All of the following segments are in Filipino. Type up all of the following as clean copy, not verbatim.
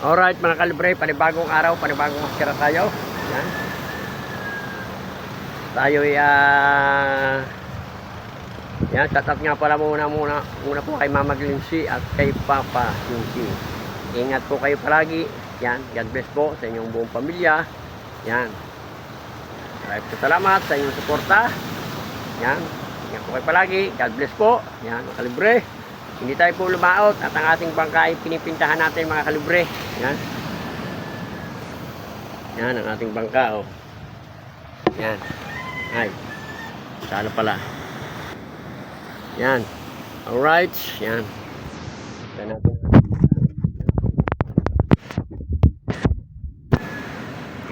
Alright mga kalibre, panibagong araw, panibagong maskara tayo. Yan. Tayo yan, tatat nga pala muna po kay Mama Glincy at kay Papa Glincy. Ingat po kayo palagi. Yan, God bless po sa inyong buong pamilya. Yan. Maraming salamat sa inyong suporta. Yan. Ingat po kayo palagi. God bless po. Yan, mga kalibre. Hindi tayo po lumaot at ang ating bangka ay pinipintahan natin mga kalibre. Yan. Yan ang ating bangka, oh. Yan. Ay. Sala pala. Yan. Alright. Yan. Yan natin.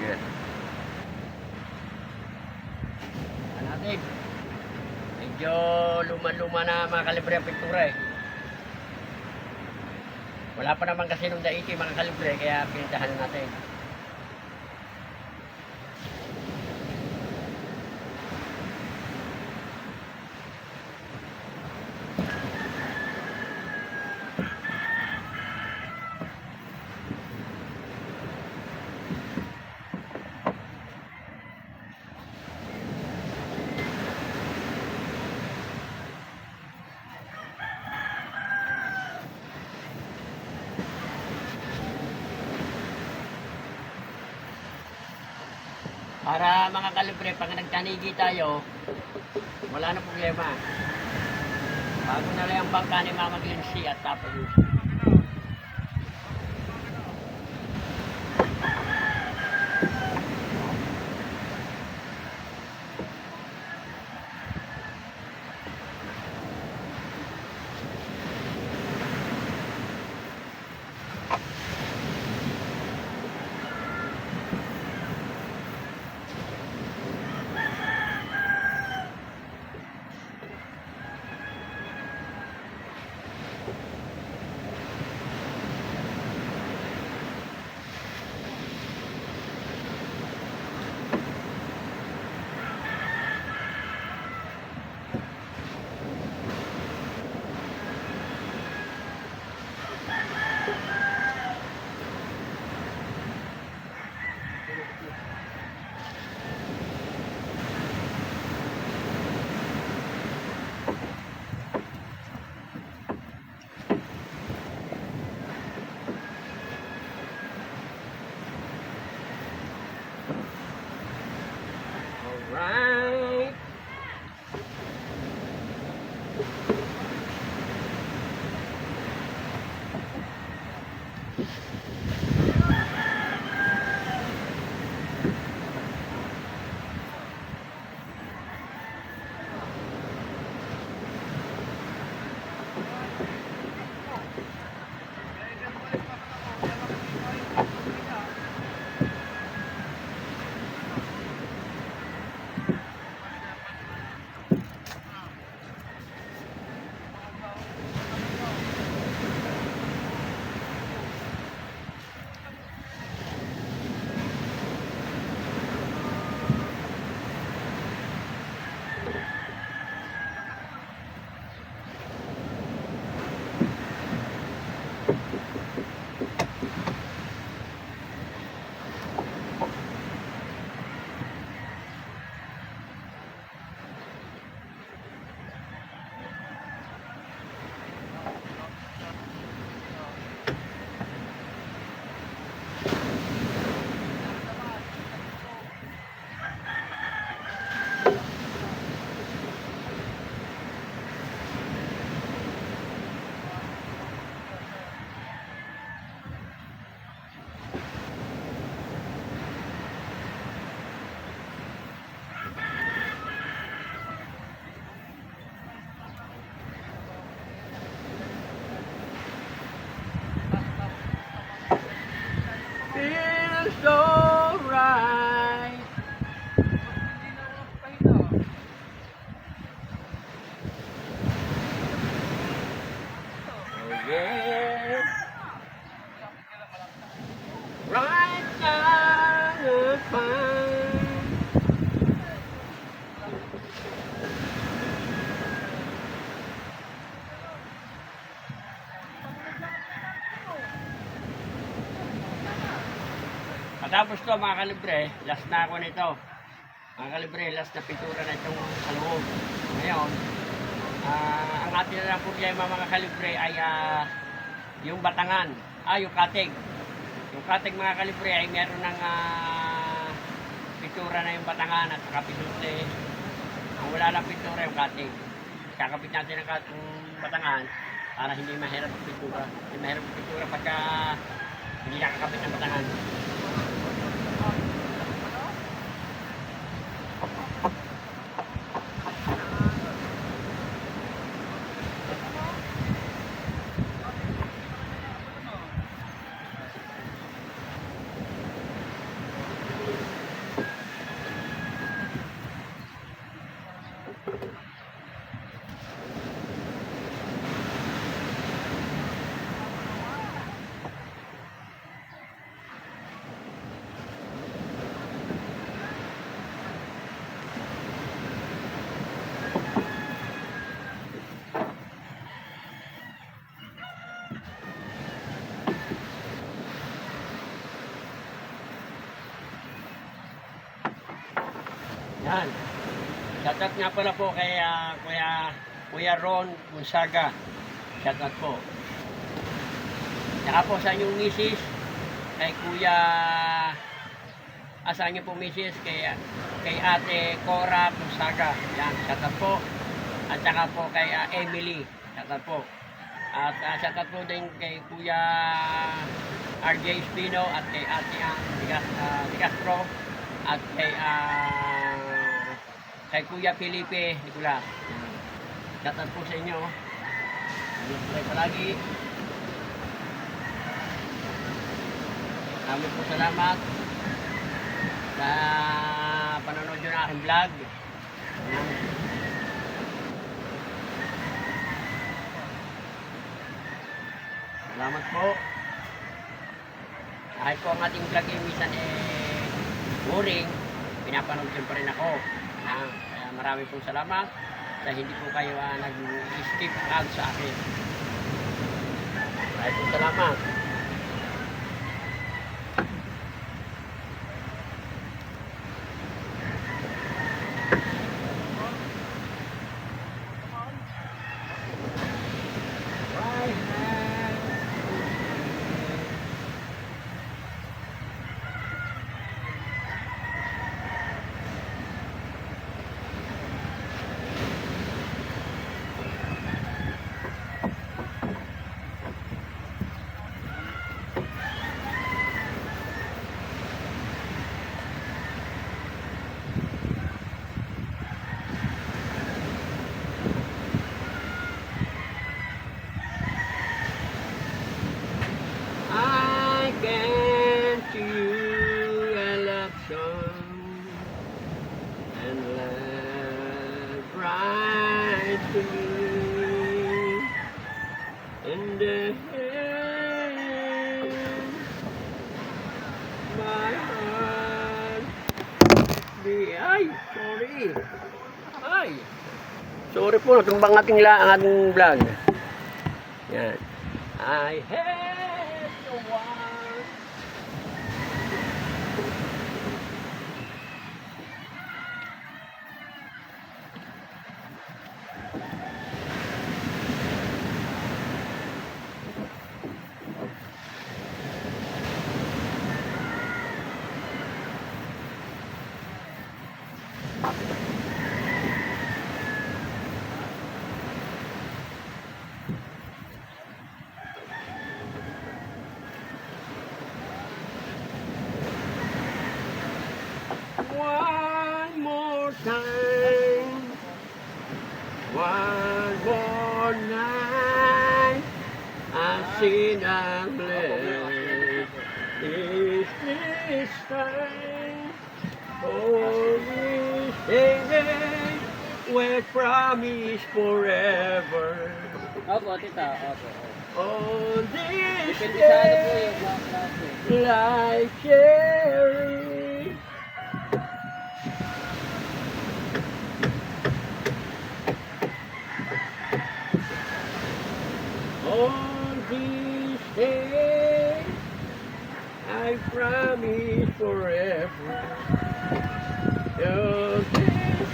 Yan. Yan natin. Medyo luma-luma na mga kalibre ang pintura eh. Wala pa naman kasi nung daiki mga kalibre, kaya pinitahan natin. Para mga kalibre, pag nagtanigi tayo, wala na problema. Bago na lang ang bangka ni Mama Glincy at Papa Glincy. Alright. Feels so right. Oh yeah. Right now you're fine. Pagkatapos to mga kalibre, last na ako nito. Mga kalibre, last na pintura na itong sa loob. Ngayon, ang atin na lang problema mga kalibre ay yung batangan, yung katig. Yung katig mga kalibre ay meron ng pintura na yung batangan at saka pinute. Ang wala lang pintura yung katig. Kakapit natin ang batangan para hindi mahirap ang pintura. Hindi mahirap ang pintura pagka hindi nakakapit ang batangan. Yan. Shoutout nga pala po kay Kuya Ron Gonzaga. Shoutout po. Saka po sa inyong misis, kay Kuya, sa inyo po misis, kay Ate Cora Gonzaga. Yan, shoutout po. At saka po kay Emily. Shoutout po. At shoutout po din kay Kuya RJ Espino at kay Ate Di Castro at kay Kuya Felipe Nicolas. Shoutout po sa inyo. Ingat palagi. Maraming po salamat sa panonood nyo ng aking vlog. Salamat po. Kahit po ang ating vlog ay minsan boring, pinapanood nyo pa rin ako. Kaya maraming pong salamat sa hindi po kayo nag-skip ad sa akin. Maraming pong salamat. To me in the hand, my heart sorry po, natumbang ang ating vlog. Yan. I had the one. One more time, one more night, I see I'm blessed. Is this time? Oh, this day, we're promised forever. Opo, tita. Opo. On this Depende sa ano po day, yung mga klase. like cherry. On this day, I I promise forever you'll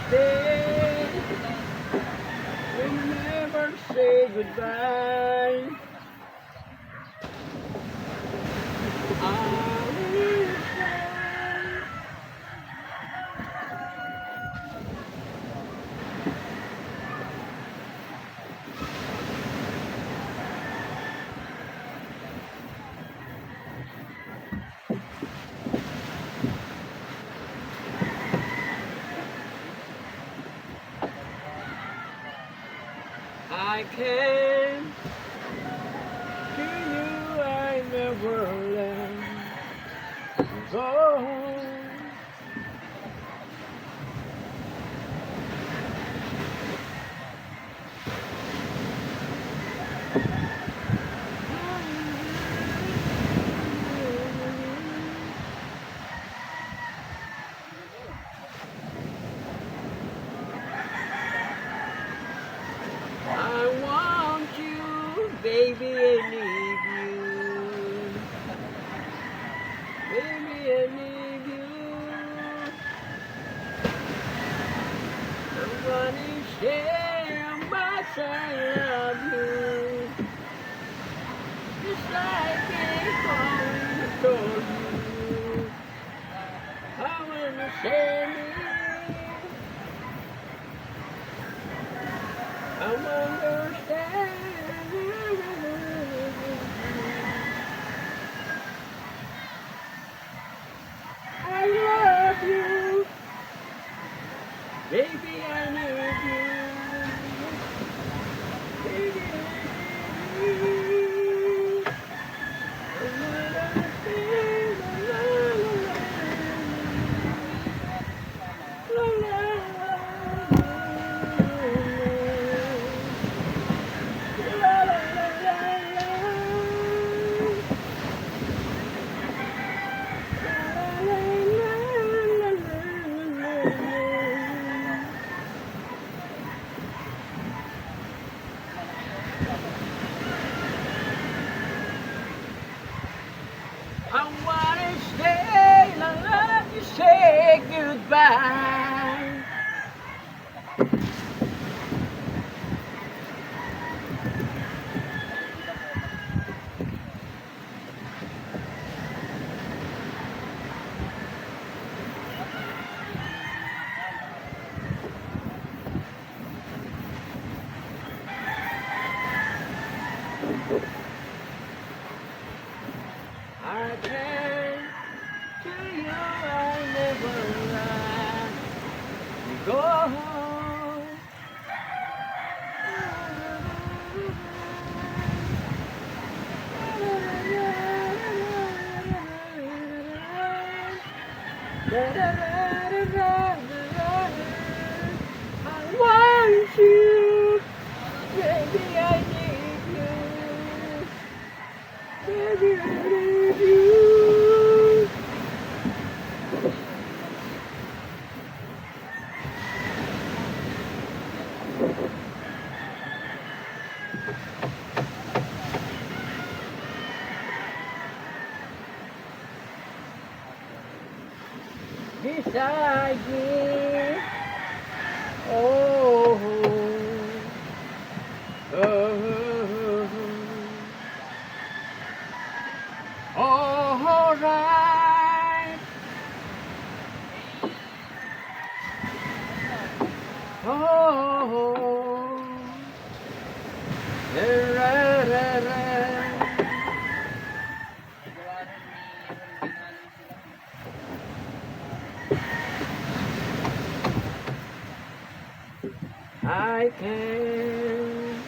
stay. We'll never say goodbye. I will stay. I can to you I never let go. I want you, baby, I need you. Baby, I need you. I'm gonna say how much I love you. Just like it always told you. I wanna say I understand. I love you, baby. I need you, baby. I need you. I understand. La, la, la, la, I wanna stay, I love you, say goodbye. I can to you I never let you go. I want you, baby, I need you, baby, I need you. Beside me, oh, oh, all right, oh, ra, ra, ra. I can.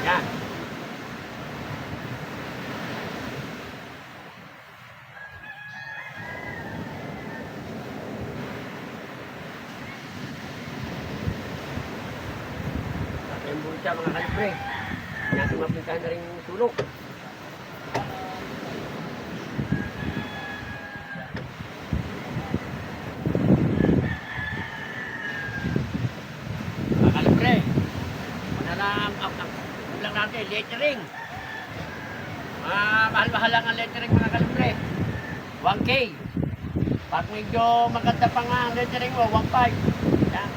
Yan. Ating bulsa mga kalibre. natin mapintahan na rin yung sulok. Kalibre. Lang natin, lettering. Mahal-mahal lang ang lettering mga kalibre. 1K. Pag medyo maganda pa nga ang lettering mo, 1.5. Yan.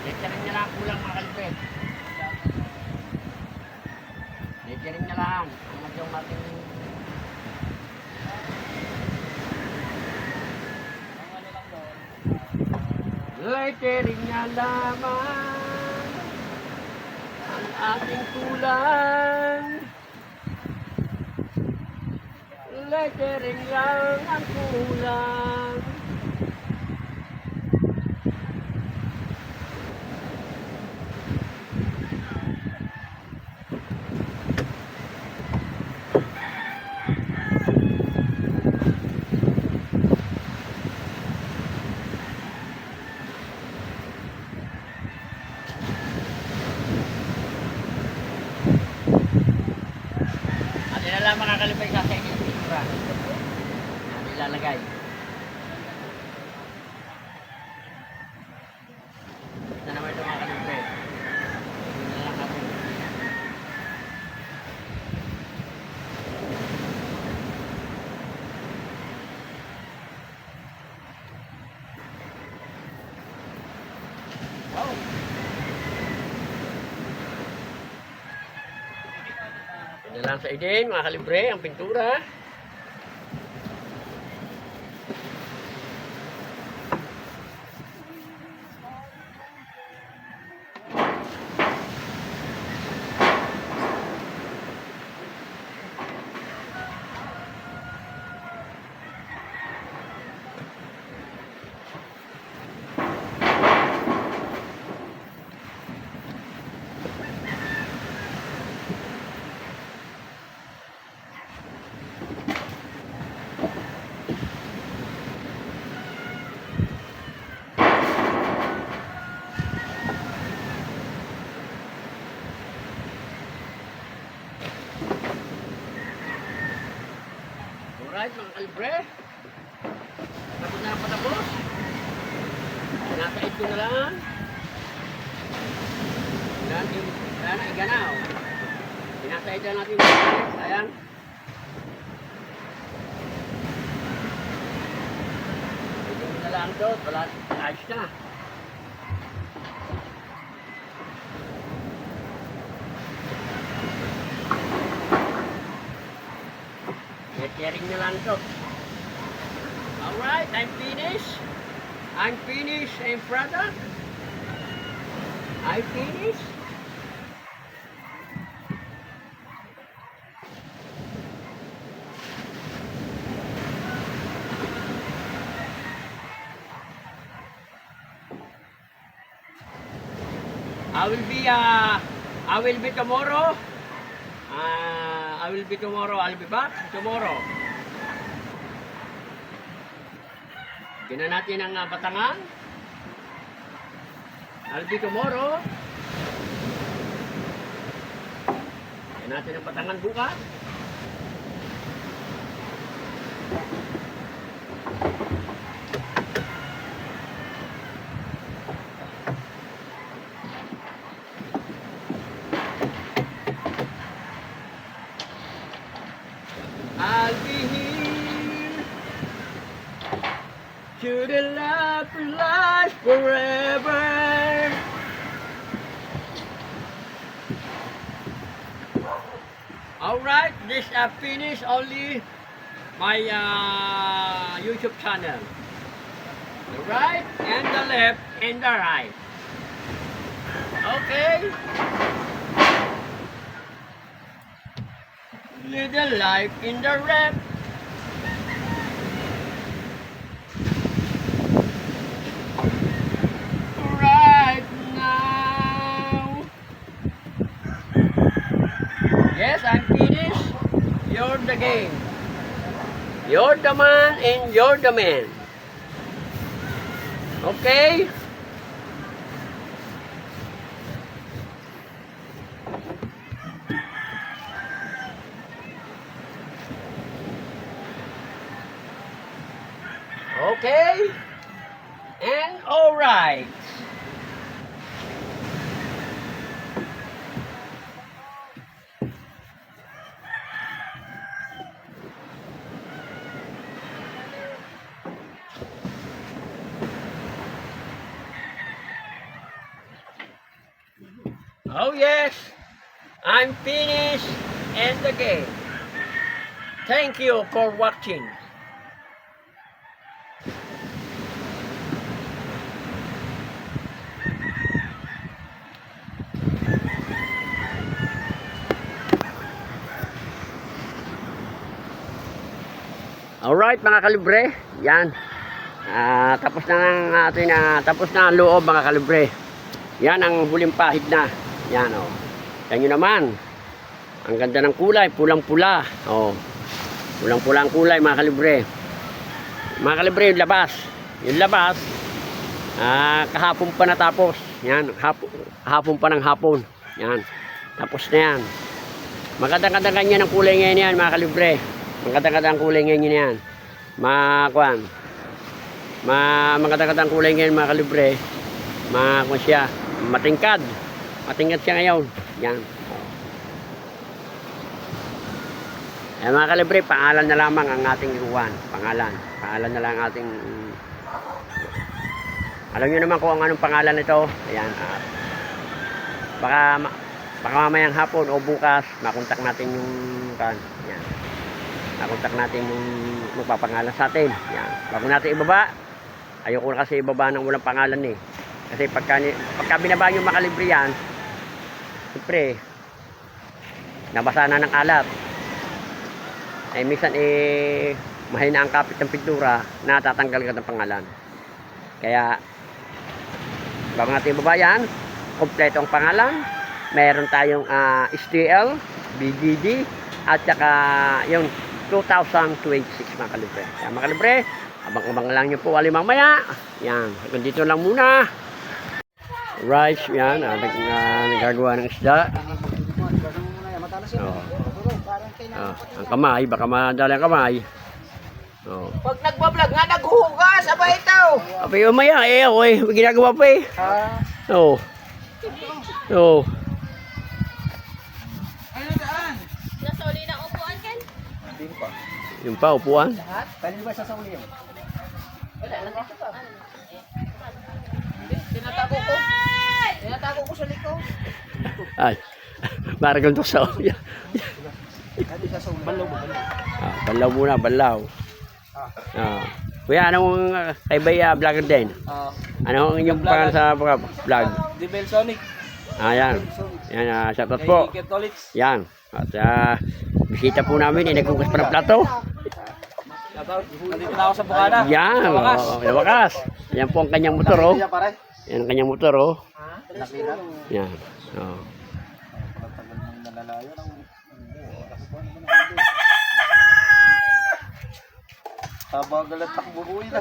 Lettering na lang kulang mga kalibre. Lettering na lang. Ang medyo mating... Lettering na lamang ang ating kulang. Lettering lang ang kulang. At yun na lang mga kalipay sa akin yung picture. Yan ilalagay. Ito naman ito mga kalipay. Yun na lang natin. Wow! Yan na lang sa idin, mga kalibre, ang pintura. Alright mga kalibre, tapos na ang patapos. Nakaid ko na lang. Yan na iganaw. Pinasaid na natin. Ayan. Ito na lang doon, wala ayos na. Lettering na lang ito. Alright, I'm finished. I'm finished in product. I finished. I will be tomorrow. I will be tomorrow. I'll be back tomorrow. Gina natin ang batangan. I'll be tomorrow. Gina natin ang batangan bukas. I'll be here to the love last forever. Alright, this finish only my YouTube channel. The right and the left and the right. Okay. Little life in the rap. Right now. Yes, I'm finished. You're the game. You're the man and you're the man. Okay? Okay? And alright. Oh yes, I'm finished and the game. Thank you for watching. Alright mga kalibre, yan. Tapos na ang ating tapos na ang loob mga kalibre. Yan ang huling pahid na. Yan oh. Yan yun naman. Ang ganda ng kulay, pulang-pula. Oh. Pulang-pula ang kulay mga kalibre. Mga kalibre yung labas. Yung labas kahapon pa natapos. Yan, hapon pa ng hapon. Yan. Tapos na yan. Maganda-ganda ganyan ang kulay ngayon yan mga kalibre. Maganda-ganda ang kulay ngayon yan. Maganda-ganda ang kulay ngayon mga kalibre. Siya, matingkad. Matingkad siya ngayon. Yan. Mga kalibre, pangalan na lamang ang ating iwan. Pangalan na lang ang ating... Alam nyo naman kung anong pangalan nito. Ayan. Baka mamayang hapon o bukas, makontak natin yung... Yan. Makontak natin yung magpapangalan sa atin. Yan. Bago natin ibaba, ayoko na kasi ibaba ng walang pangalan eh. Kasi pagka binaba yung mga kalibre yan, siyempre, nabasa na ng alat. Minsan mahina ang kapit ng pintura, natatanggal ka ng pangalan. Kaya, bago natin ibaba yan, kompleto ang pangalan. Meron tayong STL, BGD, at saka yung 2026 mga kalibre. Kaya mga kalibre, abang-abang lang nyo po mamaya. Yan, hanggang dito lang muna. Rice, yan, nagagawa ng isda. Ang kamay, baka madala ang kamay. Pag nagbablog nga, naghuhugas, aba ito. Abay, umaya, ako ginagawa pa eh. Oo. Ano daan? Nasa uli ng upuan, Ken? Yung pa, upuan. Kanil ba sa sauli yun? Wala, nandito pa. Tinatago ko. Tinatago ko sa liko. Ay, maragon to sa uya. Kanil sa sauli. Balaw mo, balaw. Balaw muna, balaw. Kuya, anong kay Baya vlogger din? Ano ang inyong pangalan sa vlog? Dibel Sonic. Yan. Yan, shoutout po. Yan. At bisita po namin, nagkukas pa ng plato. Nandito na ako sa Bukana. Yan, wakas. Yan po ang kanyang motor, oh. Yan ang kanyang motor, oh. Yan. Tabagal at takbubuhay na.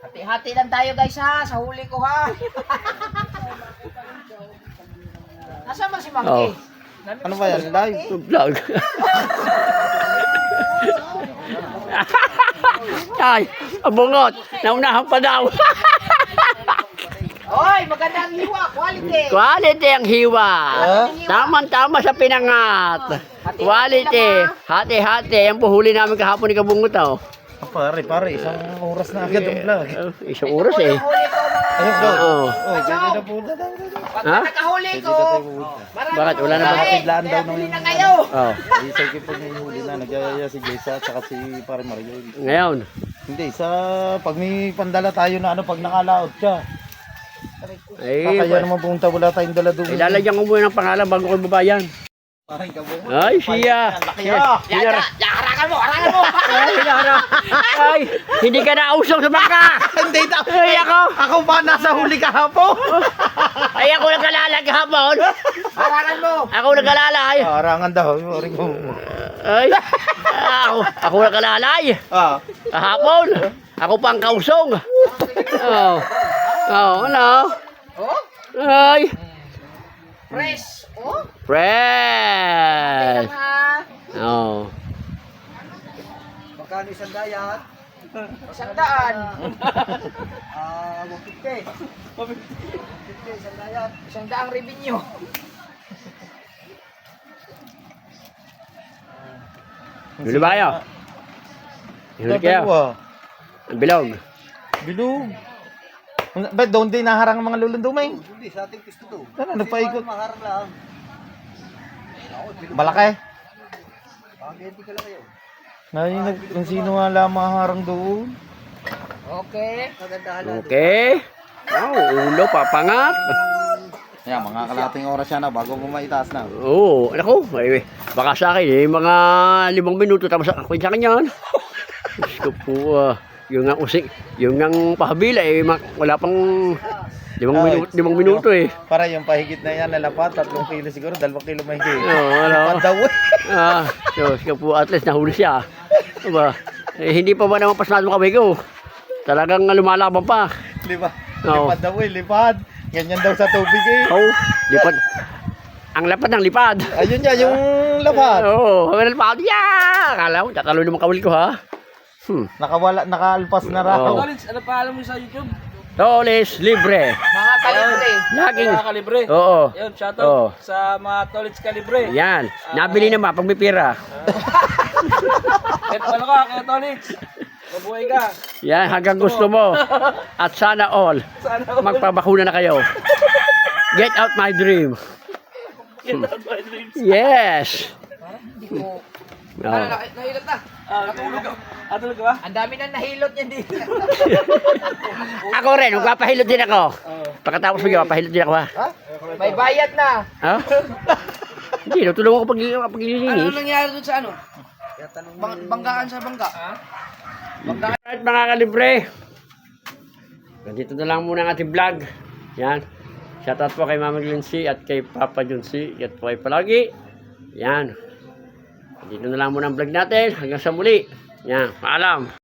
Hati-hati lang tayo guys ha, sa huli ko ha. Nasaan ba si Monkey? Ano ba yan? Live? Vlog. Ay, abungot. Naunahan pa daw. Oy, magandang hiwa, quality. Quality ang hiwa. Tama-tama sa pinangat. Quality. Hati-hati. Yan po huli namin kahapon ni Kabungot, oh. Pare, isang oras na agad ang vlog. Isang oras eh. Huli ko mga... Ayun, vlog. Oo. Ganda na po na. Pag Ha? nakahuli ko, Bakit? Wala na ba? Biglaan daw huli ng... na kayo. Oh. Isa ko pag may huli na, nagyayaya si Jessa at saka si Pare Mario. Ngayon. Hindi, pag may pandala tayo na pag nakalaot siya. Kaya naman pumunta, wala tayong dala doon. Ilalagyan ko muna ng pangalan bago ko babayan. Parang kabungot. Ay, siya. Harangan mo, harangan mo. Ay, hindi ka nausong sa bangka. Hindi daw. Ay, ako. Ako ba nasa huli kahapon? Ay, ako nag-alala kahapon. Harangan mo. Ako nag-alala. Ay, Arangan daw. ako nag-alala. Kahapon. Ako pa ang kausong. Ano? Oh, Ay, fresh. Oh, fresh. ha. Oh. Baka Magkano isang dayat? 100. 150. 150 isang dayat. 100 revenue. Huli ba kayo? Huli kayo. Ang bilog. Bilog. Ba't doon din naharang ang mga lulundumay? Hindi, sa ating pisto to. Ano, nagpaikot. Maharap lang. Malaki. Hindi ka lang kayo. Kung sino nga lang maharang doon. Okay. Kagandahan lang. Okay. Wow, ulo, papangat. Yan, mga kalating oras yan na bago mo maitaas na. Oo, naku, baka sa akin mga 5 minuto tapos ako sa kanya. Diyos ko po, yung nga usik, yung nga pahabila wala pang 5 minuto eh. Para yung pahigit na yan, nalapat, 3 kilo siguro, 2 kilo mahigit. Oo, ano. Lipad daw eh. Diyos ko po, at least nahuli siya. Diba? Hindi pa ba naman pasnado kamay ko? Talagang lumalaban pa. Lipad. Oo. Lipad daw eh, lipad. Ganyan daw sa tubig eh. Oh, lipad. Ang lapad ng lipad. Ayun yan, yung lapad. Oo, ang lapad. Yeah! Akala mo, tatalo naman kawil ko ha. Nakawala, nakalpas na raw. Oo. Collins, ano pangalan mo sa YouTube? Tolis, libre. Mga kalibre. Laging. Mga kalibre. Oo. Yun, Oo. shoutout sa mga Collins kalibre. Yan. Nabili naman pag may pira. Kahit ano ka, kaya Collins. Mabuhay ka. Yan, hanggang gusto mo. At sana all. Sana all. Magpabakuna na kayo. Get out my dream. Get out my dreams. Yes. Hindi ko. Oo. Nahilot na. Natulog ka. Natulog ka ba? Ang dami na nahilot niya dito. Ako rin, magpapahilot din ako. Pagkatapos mo magpapahilot din ako ha. May bayad na. Ha? Hindi, natulungan ko paglilinis. nangyari doon sa ano? Banggaan sa bangga. Alright mga kalibre. Nandito na lang muna ang ating vlog. Yan. Shoutout po kay Mama Glency at kay Papa Junsi. At po kayo palagi. Yan. Nandito na lang muna ang vlog natin. Hanggang sa muli. Yan. Paalam.